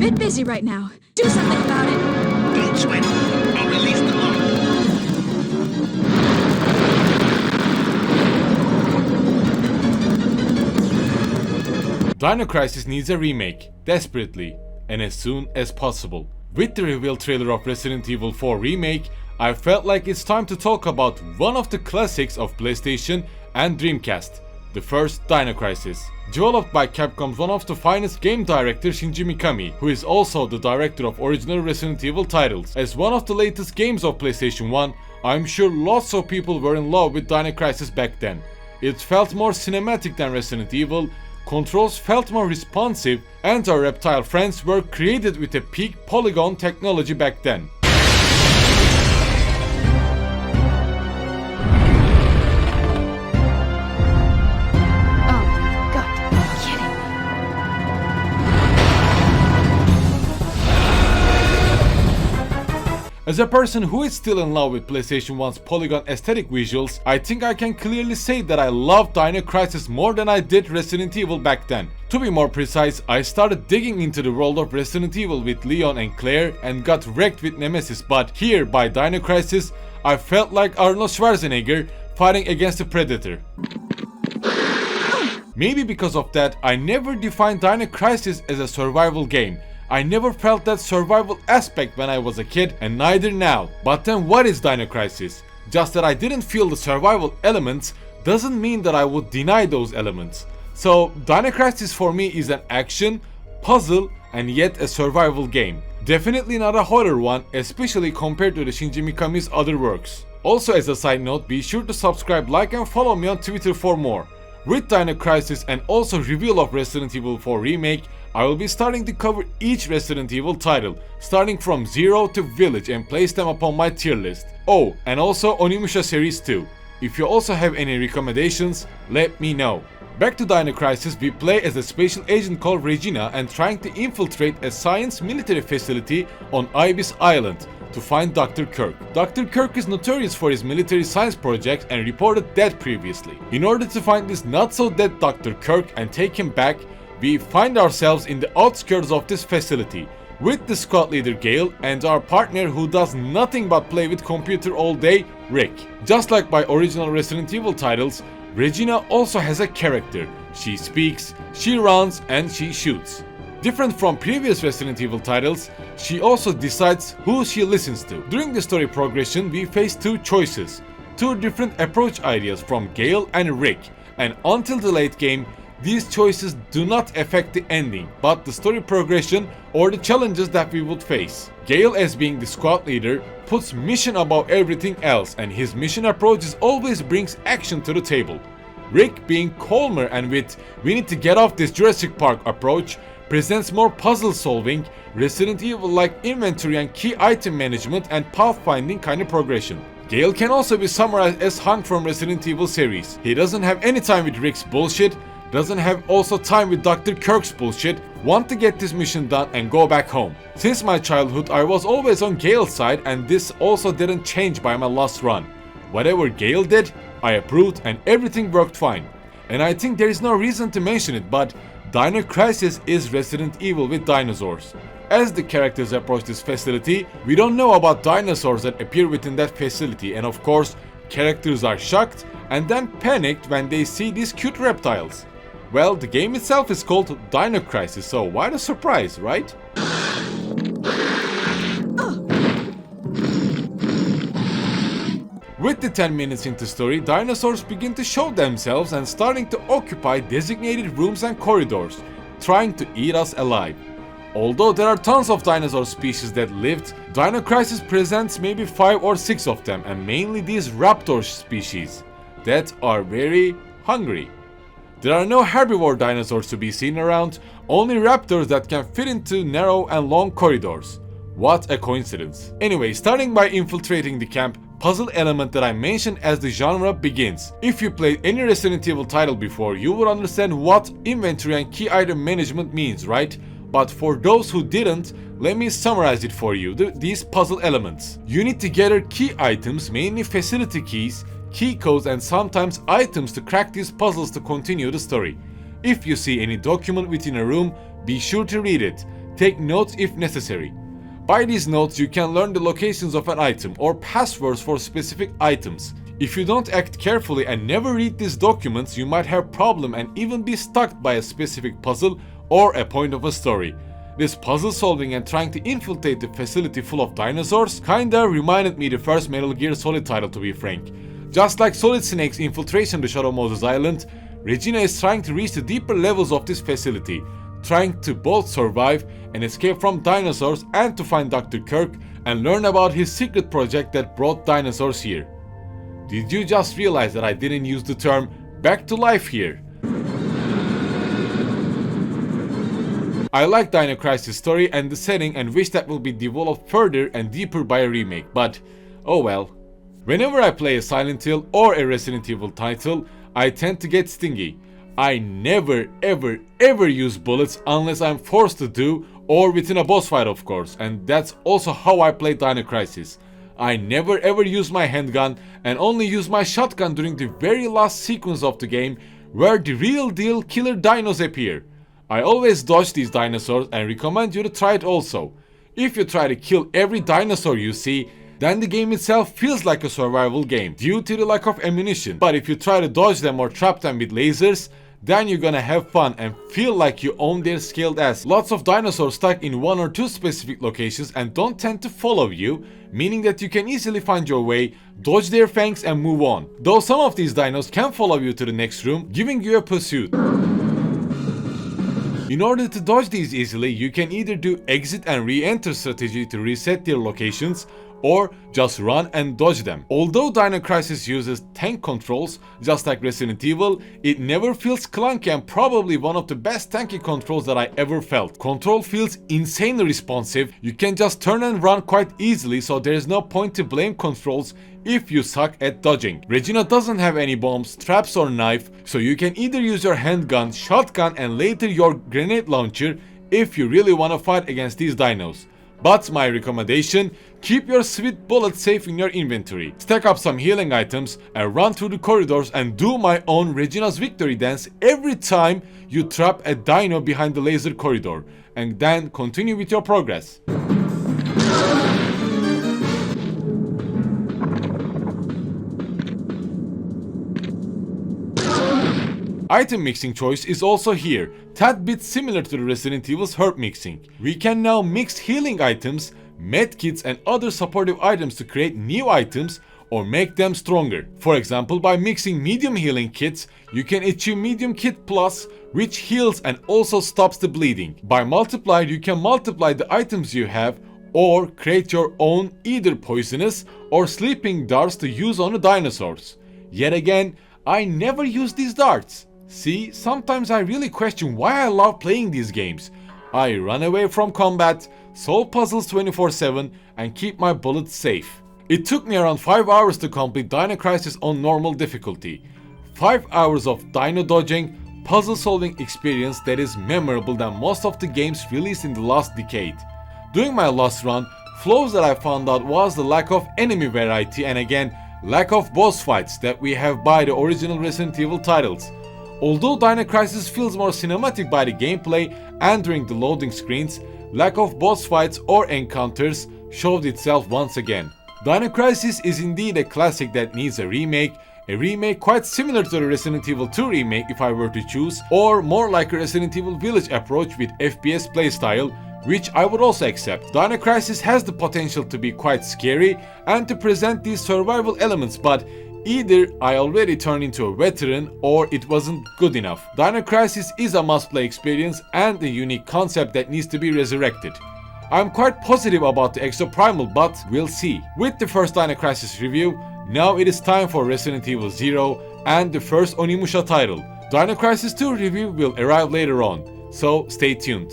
bit busy right now. Do something about it. Don't sweat. I'll release the lock. Dino Crisis needs a remake, desperately, and as soon as possible. With the reveal trailer of Resident Evil 4 Remake, I felt like it's time to talk about one of the classics of PlayStation and Dreamcast, the first Dino Crisis. Developed by Capcom's one of the finest game director Shinji Mikami, who is also the director of original Resident Evil titles. As one of the latest games of PlayStation 1, I'm sure lots of people were in love with Dino Crisis back then. It felt more cinematic than Resident Evil, controls felt more responsive, and our reptile friends were created with a peak polygon technology back then. As a person who is still in love with PlayStation 1's polygon aesthetic visuals, I think I can clearly say that I love Dino Crisis more than I did Resident Evil back then. To be more precise, I started digging into the world of Resident Evil with Leon and Claire and got wrecked with Nemesis, but here by Dino Crisis, I felt like Arnold Schwarzenegger fighting against a predator. Maybe because of that, I never defined Dino Crisis as a survival game. I never felt that survival aspect when I was a kid, and neither now. But then what is Dino Crisis? Just that I didn't feel the survival elements doesn't mean that I would deny those elements. So Dino Crisis for me is an action, puzzle, and yet a survival game. Definitely not a horror one, especially compared to the Shinji Mikami's other works. Also, as a side note, be sure to subscribe, like, and follow me on Twitter for more. With Dino Crisis and also reveal of Resident Evil 4 Remake, I will be starting to cover each Resident Evil title, starting from 0 to Village, and place them upon my tier list. Oh, and also Onimusha series too. If you also have any recommendations, let me know. Back to Dino Crisis, we play as a special agent called Regina and trying to infiltrate a science military facility on Ibis Island to find Dr. Kirk. Dr. Kirk is notorious for his military science projects and reported dead previously. In order to find this not so dead Dr. Kirk and take him back, we find ourselves in the outskirts of this facility with the squad leader Gale and our partner who does nothing but play with computer all day, Rick. Just like by original Resident Evil titles, Regina also has a character. She speaks, she runs, and she shoots. Different from previous Resident Evil titles, she also decides who she listens to. During the story progression, we face two choices, two different approach ideas from Gale and Rick, and until the late game, these choices do not affect the ending, but the story progression or the challenges that we would face. Gale, as being the squad leader, puts mission above everything else, and his mission approaches always brings action to the table. Rick, being calmer and with "we need to get off this Jurassic Park" approach, presents more puzzle solving, Resident Evil-like inventory and key item management and pathfinding kind of progression. Gale can also be summarized as Hank from Resident Evil series. He doesn't have any time with Rick's bullshit, doesn't have also time with Dr. Kirk's bullshit, want to get this mission done and go back home. Since my childhood, I was always on Gale's side, and this also didn't change by my last run. Whatever Gale did, I approved and everything worked fine. And I think there is no reason to mention it, but Dino Crisis is Resident Evil with dinosaurs. As the characters approach this facility, we don't know about dinosaurs that appear within that facility, and of course, characters are shocked and then panicked when they see these cute reptiles. Well, the game itself is called Dino Crisis, so why the surprise, right? With the 10 minutes into story, dinosaurs begin to show themselves and starting to occupy designated rooms and corridors, trying to eat us alive. Although there are tons of dinosaur species that lived, Dino Crisis presents maybe 5 or 6 of them, and mainly these raptor species that are very hungry. There are no herbivore dinosaurs to be seen around, only raptors that can fit into narrow and long corridors. What a coincidence. Anyway, starting by infiltrating the camp, puzzle element that I mentioned as the genre begins. If you played any Resident Evil title before, you would understand what inventory and key item management means, right? But for those who didn't, let me summarize it for you, these puzzle elements. You need to gather key items, mainly facility keys, key codes, and sometimes items to crack these puzzles to continue the story. If you see any document within a room, be sure to read it. take notes if necessary. By these notes, you can learn the locations of an item or passwords for specific items. If you don't act carefully and never read these documents, you might have problem and even be stuck by a specific puzzle or a point of a story. This puzzle solving and trying to infiltrate the facility full of dinosaurs kinda reminded me the first Metal Gear Solid title, to be frank. Just like Solid Snake's infiltration to Shadow Moses Island, Regina is trying to reach the deeper levels of this facility, trying to both survive and escape from dinosaurs and to find Dr. Kirk and learn about his secret project that brought dinosaurs here. Did you just realize that I didn't use the term back to life here? I like Dino Crisis' story and the setting and wish that will be developed further and deeper by a remake, but oh well. Whenever I play a Silent Hill or a Resident Evil title, I tend to get stingy. I never ever use bullets unless I'm forced to do, or within a boss fight of course, and that's also how I play Dino Crisis. I never ever use my handgun and only use my shotgun during the very last sequence of the game where the real deal killer dinos appear. I always dodge these dinosaurs and recommend you to try it also. If you try to kill every dinosaur you see, then the game itself feels like a survival game due to the lack of ammunition. But if you try to dodge them or trap them with lasers, then you're gonna have fun and feel like you own their scaled ass. Lots of dinosaurs stuck in one or two specific locations and don't tend to follow you, meaning that you can easily find your way, dodge their fangs and move on. Though some of these dinos can follow you to the next room, giving you a pursuit. In order to dodge these easily, you can either do exit and re-enter strategy to reset their locations, or just run and dodge them. Although Dino Crisis uses tank controls, just like Resident Evil, it never feels clunky and probably one of the best tanky controls that I ever felt. Control feels insanely responsive, you can just turn and run quite easily, so there is no point to blame controls if you suck at dodging. Regina doesn't have any bombs, traps or knife, so you can either use your handgun, shotgun and later your grenade launcher if you really want to fight against these dinos. But my recommendation, keep your sweet bullets safe in your inventory. Stack up some healing items and run through the corridors and do my own Regina's victory dance every time you trap a dino behind the laser corridor, and then continue with your progress. Item mixing choice is also here, tad bit similar to the Resident Evil's herb mixing. We can now mix healing items, medkits and other supportive items to create new items or make them stronger. For example, by mixing medium healing kits, you can achieve medium kit plus, which heals and also stops the bleeding. By multiplied, you can multiply the items you have or create your own either poisonous or sleeping darts to use on the dinosaurs. Yet again, I never use these darts. See, sometimes I really question why I love playing these games. I run away from combat, solve puzzles 24/7 and keep my bullets safe. It took me around 5 hours to complete Dino Crisis on normal difficulty. 5 hours of dino dodging, puzzle solving experience that is memorable than most of the games released in the last decade. During my last run, flaws that I found out was the lack of enemy variety and again, lack of boss fights that we have by the original Resident Evil titles. Although Dino Crisis feels more cinematic by the gameplay and during the loading screens, lack of boss fights or encounters showed itself once again. Dino Crisis is indeed a classic that needs a remake quite similar to the Resident Evil 2 remake if I were to choose, or more like a Resident Evil Village approach with FPS playstyle, which I would also accept. Dino Crisis has the potential to be quite scary and to present these survival elements, but either I already turned into a veteran or it wasn't good enough. Dino Crisis is a must-play experience and a unique concept that needs to be resurrected. I'm quite positive about the Exoprimal, but we'll see. With the first Dino Crisis review, now it is time for Resident Evil 0 and the first Onimusha title. Dino Crisis 2 review will arrive later on, so stay tuned.